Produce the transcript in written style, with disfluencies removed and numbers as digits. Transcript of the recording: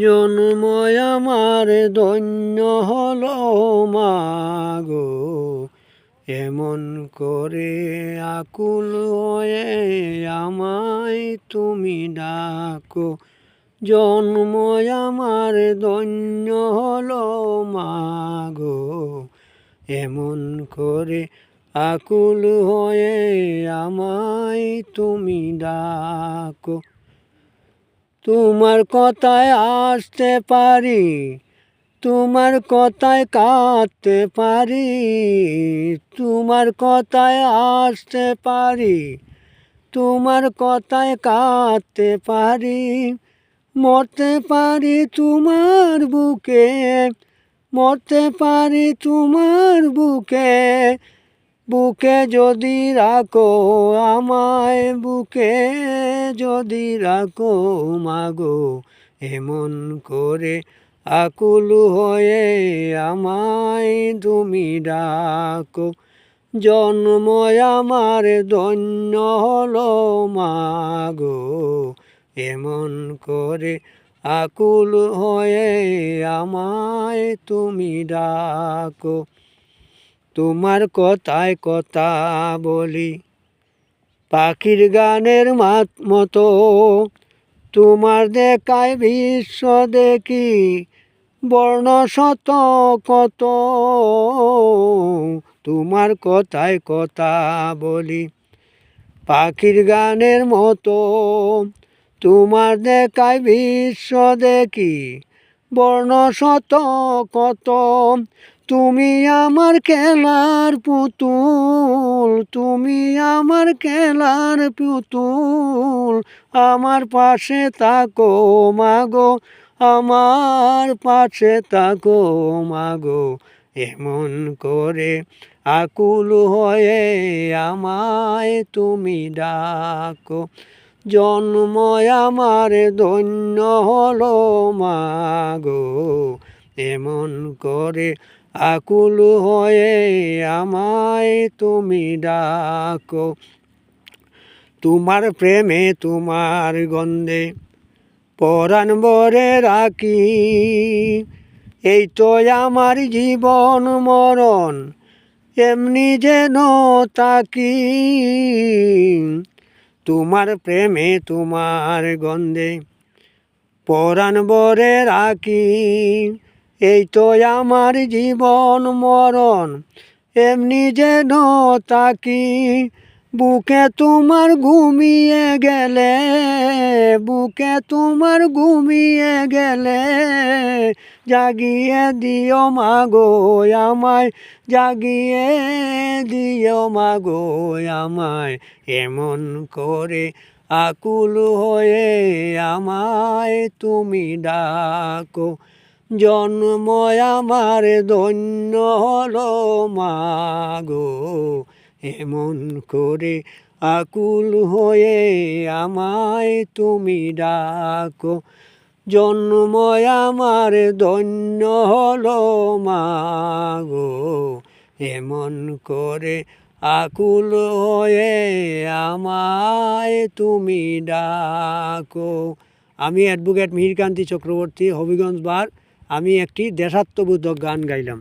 জন্ম আমার ধন্য হলো মাগো, এমন করে আকুল হয়ে আমায় তুমি ডাকো। জন্ম আমার ধন্য হলো মাগো, এমন করে আকুল হয়ে আমায় তুমি ডাকো। তোমার কথায় আসতে পারি, তোমার কথায় কাঁদতে পারি, তোমার কথায় আসতে পারি, তোমার কথায় কাঁদতে পারি, মরতে পারি তোমার বুকে, মরতে পারি তোমার বুকে। বুকে যদি রাখো আমায়, বুকে যদি রাখো মাগো, এমন করে আকুল হয়ে আমায় তুমি ডাকো। জন্ম আমার ধন্য হলো মাগো, এমন করে আকুল হয়ে আমায় তুমি ডাকো। তোমার কথায় কথা বলি পাখির গানের মতো, তোমার দেখায় বিশ্ব দেখি বর্ণ শত কত। তোমার কথায় কথা বলি পাখির গানের মতো, তোমার দেখায় বিশ্ব দেখি বর্ণ শত কত। তুমি আমার খেলার পুতুল, তুমি আমার খেলার পুতুল, আমার পাশে থাকো মাগো, আমার পাশে থাকো মাগো, এমন করে আকুল হয়ে আমায় তুমি ডাকো। জন্ম আমার ধন্য হলো মাগো, এমন করে আকুল হয়ে আমায় তুমি ডাকো। তোমার প্রেমে তোমার গন্ধে পরাণ ভরে রাখি, এই তো আমার জীবন মরণ এমনি যেন তাকি। তোমার প্রেমে তোমার গন্ধে পরাণ ভরে রাখি, এই তো আমার জীবন মরণ এমনি যেন তাকি। বুকে তোমার ঘুমিয়ে গেলে, বুকে তোমার ঘুমিয়ে গেলে, জাগিয়ে দিও মাগো আমায়, জাগিয়ে দিও মাগো আমায়, এমন করে আকুল হয়ে আমায় তুমি ডাকো। জন্ম আমার ধন্য হলো মাগো, এমন করে আকুল হয়ে আমায় তুমি ডাকো। জন্ম আমার ধন্য হলো মাগো, এমন করে আকুল হয়ে আমায় তুমি ডাকো। আমি অ্যাডভোকেট মিহিরকান্তি চক্রবর্তী, হবিগঞ্জ বার। আমি একটি দেশাত্মবোধক গান গাইলাম।